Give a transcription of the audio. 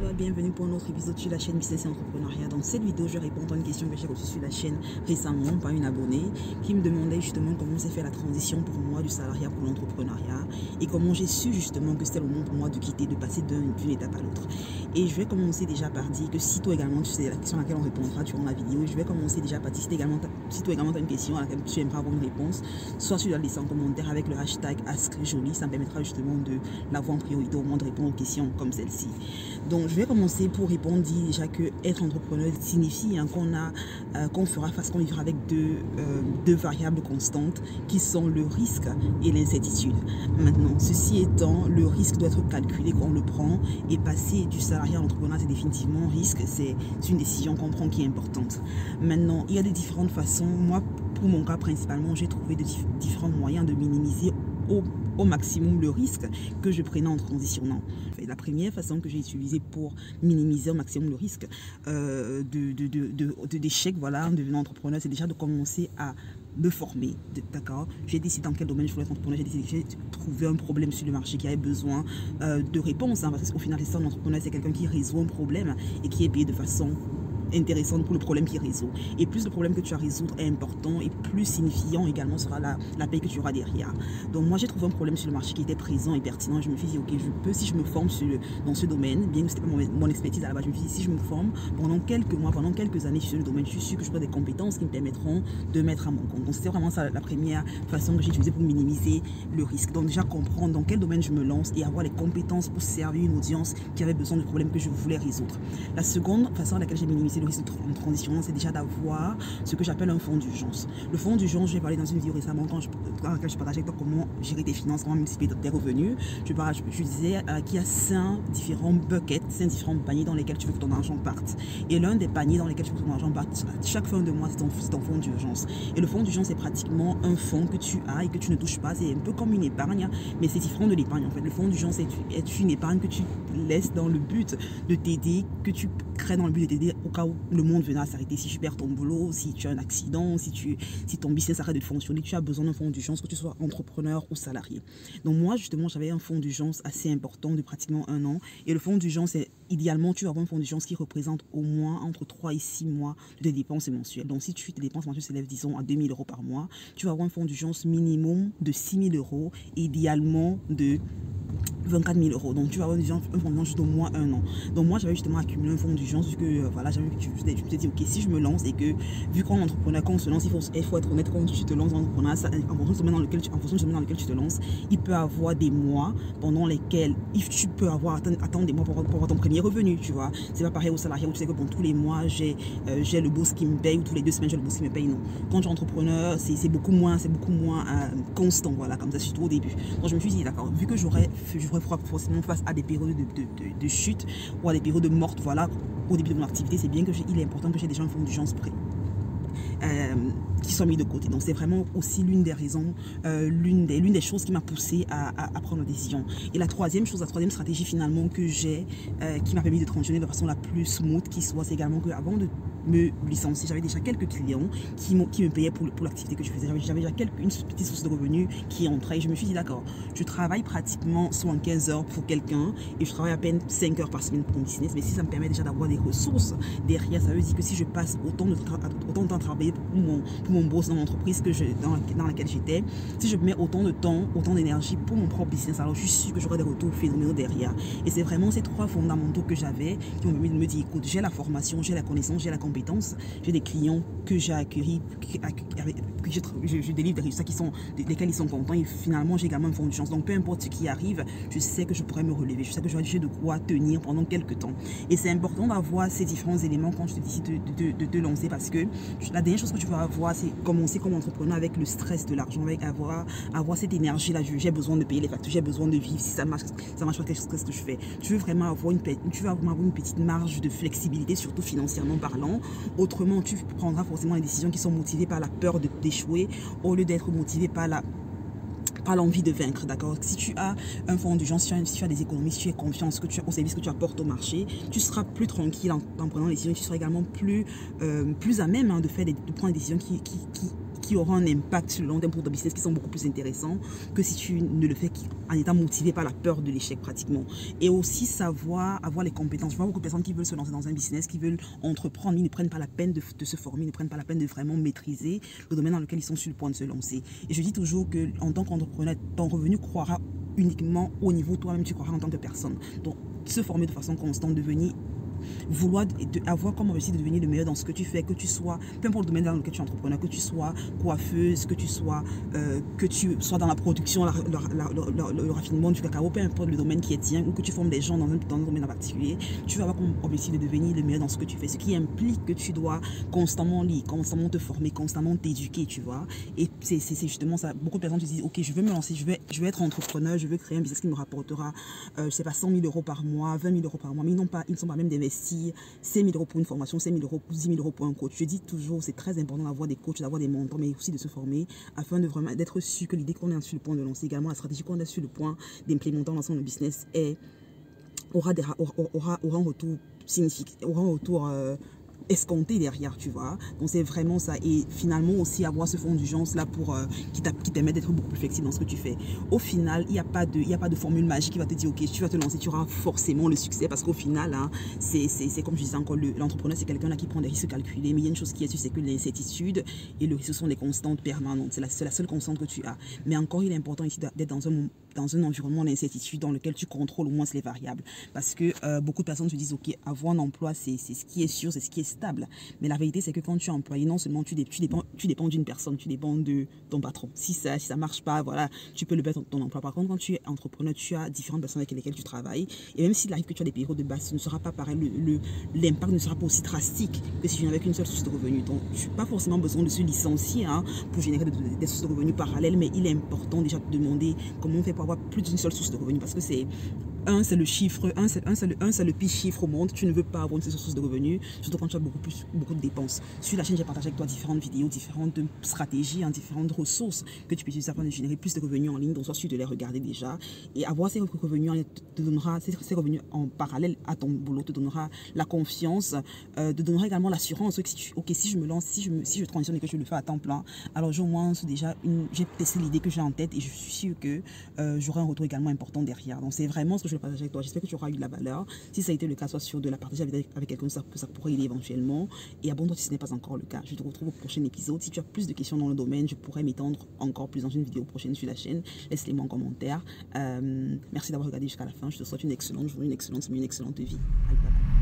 Bonsoir, bienvenue pour un autre épisode sur la chaîne Business et Entrepreneuriat. Dans cette vidéo, je réponds à une question que j'ai reçue sur la chaîne récemment par une abonnée qui me demandait justement comment s'est fait la transition pour moi du salariat pour l'entrepreneuriat et comment j'ai su justement que c'était le moment pour moi de quitter, de passer d'une étape à l'autre. Et je vais commencer déjà par dire que si toi également, tu sais la question à laquelle on répondra durant la vidéo, je vais commencer déjà par dire si toi également tu as une question à laquelle tu aimerais avoir une réponse, soit tu dois laisser en commentaire avec le hashtag AskJolie, ça me permettra justement de l'avoir en priorité au moment de répondre aux questions comme celle-ci. Donc je vais commencer pour répondre déjà que être entrepreneur signifie qu'on fera face, qu'on vivra avec deux variables constantes qui sont le risque et l'incertitude. Maintenant, ceci étant, le risque doit être calculé quand on le prend et passer du salariat à l'entrepreneuriat, c'est définitivement un risque, c'est une décision qu'on prend qui est importante. Maintenant, il y a des différentes façons. Moi, pour mon cas principalement, j'ai trouvé différents moyens de minimiser au maximum le risque que je prenais en transitionnant. La première façon que j'ai utilisée pour minimiser au maximum le risque d'échec, voilà, en devenant entrepreneur, c'est déjà de commencer à me former, d'accord. J'ai décidé dans quel domaine je voulais être entrepreneur, j'ai trouvé un problème sur le marché qui avait besoin de réponse, hein, parce qu'au final, c'est ça, un entrepreneur, c'est quelqu'un qui résout un problème et qui est payé de façon intéressante pour le problème qu'il résout. Et plus le problème que tu as à résoudre est important et plus signifiant également sera la paye que tu auras derrière. Donc moi j'ai trouvé un problème sur le marché qui était présent et pertinent. Je me suis dit ok, je peux, si je me forme dans ce domaine, bien que ce n'était pas mon expertise à la base, je me suis dit si je me forme pendant quelques mois, pendant quelques années sur le domaine, je suis sûr que j'aurai des compétences qui me permettront de mettre à mon compte. Donc c'était vraiment ça la première façon que j'ai utilisée pour minimiser le risque. Donc déjà comprendre dans quel domaine je me lance et avoir les compétences pour servir une audience qui avait besoin du problème que je voulais résoudre. La seconde façon à laquelle j'ai minimisé le risque en transition, c'est déjà d'avoir ce que j'appelle un fonds d'urgence. Le fonds d'urgence, j'ai parlé dans une vidéo récemment dans laquelle je partageais avec toi comment gérer tes finances, comment multiplier tes revenus. Je disais qu'il y a 5 différents buckets, 5 différents paniers dans lesquels tu veux que ton argent parte. Et l'un des paniers dans lesquels tu veux que ton argent parte, chaque fin de mois, c'est ton fonds d'urgence. Et le fonds d'urgence, c'est pratiquement un fonds que tu as et que tu ne touches pas. C'est un peu comme une épargne, mais c'est différent de l'épargne. En fait, le fonds d'urgence est une épargne que tu laisses dans le but de t'aider, que tu crées dans le but de t'aider au cas où le monde venait à s'arrêter. Si tu perds ton boulot, si tu as un accident, si ton business arrête de fonctionner, tu as besoin d'un fonds d'urgence, que tu sois entrepreneur ou salarié. Donc moi, justement, j'avais un fonds d'urgence assez important de pratiquement 1 an. Et le fonds d'urgence, idéalement, tu vas avoir un fonds d'urgence qui représente au moins entre 3 et 6 mois de dépenses mensuelles. Donc si tes dépenses mensuelles s'élèvent, disons, à 2 000 € par mois, tu vas avoir un fonds d'urgence minimum de 6 000 €, et idéalement de 24 000 €. Donc tu vas avoir un fonds d'urgence au moins 1 an. Donc moi j'avais justement accumulé un fonds d'urgence vu que voilà, je me suis dit ok, si je me lance et que vu qu'en entrepreneur, quand on se lance, il faut être honnête, quand tu te lances en entrepreneur, en fonction du domaine dans lequel tu te lances, il peut avoir des mois pendant lesquels tu peux attendre des mois pour avoir ton premier revenu, tu vois. C'est pas pareil au salarié où tu sais que bon, tous les mois j'ai le boss qui me paye, ou tous les 2 semaines j'ai le boss qui me paye. Non, quand tu es entrepreneur, c'est beaucoup moins constant, voilà, comme ça, surtout au début. Donc je me suis dit d'accord, vu que j'aurais forcément face à des périodes de chute ou à des périodes de morte, voilà, au début de mon activité, c'est bien que il est important que j'ai déjà un fonds d'urgence prêt. Qui sont mis de côté. Donc c'est vraiment aussi l'une des raisons, l'une des choses qui m'a poussé à prendre la décision. Et la troisième stratégie finalement que j'ai, qui m'a permis de transitionner de façon la plus smooth qui soit, c'est également qu'avant de me licencier, j'avais déjà quelques clients qui me payaient pour l'activité que je faisais. J'avais déjà une petite source de revenus qui entrait et je me suis dit d'accord, je travaille pratiquement 75 heures pour quelqu'un et je travaille à peine 5 heures par semaine pour mon business, mais si ça me permet déjà d'avoir des ressources derrière, ça veut dire que si je passe autant de temps à travailler pour mon boss dans l'entreprise dans laquelle j'étais, si je mets autant de temps, autant d'énergie pour mon propre business, alors je suis sûre que j'aurai des retours phénoménaux derrière. Et c'est vraiment ces 3 fondamentaux que j'avais qui m'ont permis de me dire écoute, j'ai la formation, j'ai la connaissance, j'ai la compétence, j'ai des clients que j'ai accueillis, que je délivre des résultats desquels ils sont contents, et finalement j'ai également un fonds d'urgence. Donc peu importe ce qui arrive, je sais que je pourrais me relever, je sais que j'ai de quoi tenir pendant quelques temps. Et c'est important d'avoir ces différents éléments quand tu décides de te lancer, parce que la dernière chose que tu vas avoir, c'est commencer comme entrepreneur avec le stress de l'argent, avec avoir cette énergie là, j'ai besoin de payer les factures, j'ai besoin de vivre, si ça marche pas, qu'est-ce que je fais. Tu veux vraiment avoir une petite marge de flexibilité, surtout financièrement parlant. Autrement, tu prendras forcément des décisions qui sont motivées par la peur d'échouer au lieu d'être motivé par l'envie de vaincre, d'accord. Si tu as un fonds d'urgence, si tu as des économies, si tu es confiance au service que tu apportes au marché, tu seras plus tranquille en prenant des décisions, tu seras également plus à même de prendre des décisions qui qui auront un impact sur le long terme pour ton business qui sont beaucoup plus intéressants que si tu ne le fais en étant motivé par la peur de l'échec pratiquement. Et aussi savoir avoir les compétences. Je vois beaucoup de personnes qui veulent se lancer dans un business, qui veulent entreprendre, mais ils ne prennent pas la peine de se former, ils ne prennent pas la peine de vraiment maîtriser le domaine dans lequel ils sont sur le point de se lancer. Et je dis toujours qu'en tant qu'entrepreneur, ton revenu croira uniquement au niveau toi-même, tu croiras en tant que personne. Donc, se former de façon constante, devenir avoir comme objectif de devenir le meilleur dans ce que tu fais, que tu sois, peu importe le domaine dans lequel tu es entrepreneur, que tu sois coiffeuse, que tu sois dans la production, le raffinement du cacao, peu importe le domaine qui est tien, ou que tu formes des gens dans un domaine en particulier, tu vas avoir comme objectif de devenir le meilleur dans ce que tu fais, ce qui implique que tu dois constamment lire, constamment te former, constamment t'éduquer, tu vois. Et c'est justement ça. Beaucoup de personnes te disent, ok, je veux me lancer, je vais être entrepreneur, je veux créer un business qui me rapportera, je sais pas, 100 000 € par mois, 20 000 € par mois, mais ils ne sont pas même d'investir 5 000 € pour une formation, 5 000 €, 10 000 € pour un coach. Je dis toujours, c'est très important d'avoir des coachs, d'avoir des mentors, mais aussi de se former afin de vraiment d'être sûr que l'idée qu'on est sur le point de lancer, également la stratégie qu'on est sur le point d'implémenter dans son business aura un retour significatif, aura un retour escompté derrière, tu vois. Donc c'est vraiment ça. Et finalement aussi avoir ce fonds d'urgence là pour qui permet d'être beaucoup plus flexible dans ce que tu fais. Au final, il n'y a pas de formule magique qui va te dire ok, tu vas te lancer, tu auras forcément le succès, parce qu'au final, hein, c'est comme je disais encore, l'entrepreneur c'est quelqu'un là qui prend des risques calculés, mais il y a une chose qui est sûre, c'est que l'incertitude et le risque sont des constantes permanentes. C'est la seule constante que tu as. Mais encore, il est important ici d'être dans un environnement d'incertitude dans lequel tu contrôles au moins les variables. Parce que beaucoup de personnes se disent, ok, avoir un emploi, c'est ce qui est sûr, c'est ce qui est stable. Mais la vérité, c'est que quand tu es employé, non seulement tu dépends d'une personne, tu dépends de ton patron. Si ça marche pas, voilà, tu peux le perdre ton emploi. Par contre, quand tu es entrepreneur, tu as différentes personnes avec lesquelles tu travailles. Et même s'il arrive que tu as des périodes de basse, ce ne sera pas pareil. L'impact ne sera pas aussi drastique que si tu n'avais qu'une seule source de revenus. Donc, tu n'as pas forcément besoin de se licencier pour générer des sources de revenus parallèles, mais il est important déjà de demander comment on fait pour avoir plus d'une seule source de revenus, parce que c'est le chiffre, c'est le pire chiffre au monde. Tu ne veux pas avoir une seule source de revenus, surtout quand tu as beaucoup de dépenses. Sur la chaîne, j'ai partagé avec toi différentes vidéos, différentes stratégies, différentes ressources que tu peux utiliser afin de générer plus de revenus en ligne. Donc, sois sûr de les regarder déjà. Et avoir ces revenus en ligne te donnera, ces revenus en parallèle à ton boulot, te donnera la confiance, te donnera également l'assurance. Ok, si je me lance, si je transitionne et que je le fais à temps plein, alors j'ai au moins déjà j'ai testé l'idée que j'ai en tête et je suis sûre que j'aurai un retour également important derrière. Donc, c'est vraiment ce que je vais partager avec toi. J'espère que tu auras eu de la valeur. Si ça a été le cas, sois sûr de la partager avec quelqu'un, ça pourrait aider éventuellement. Et abonne-toi si ce n'est pas encore le cas. Je te retrouve au prochain épisode. Si tu as plus de questions dans le domaine, je pourrais m'étendre encore plus dans une vidéo prochaine sur la chaîne. Laisse-les-moi en commentaire. Merci d'avoir regardé jusqu'à la fin. Je te souhaite une excellente journée, une excellente semaine, une excellente vie. Allez, bye bye.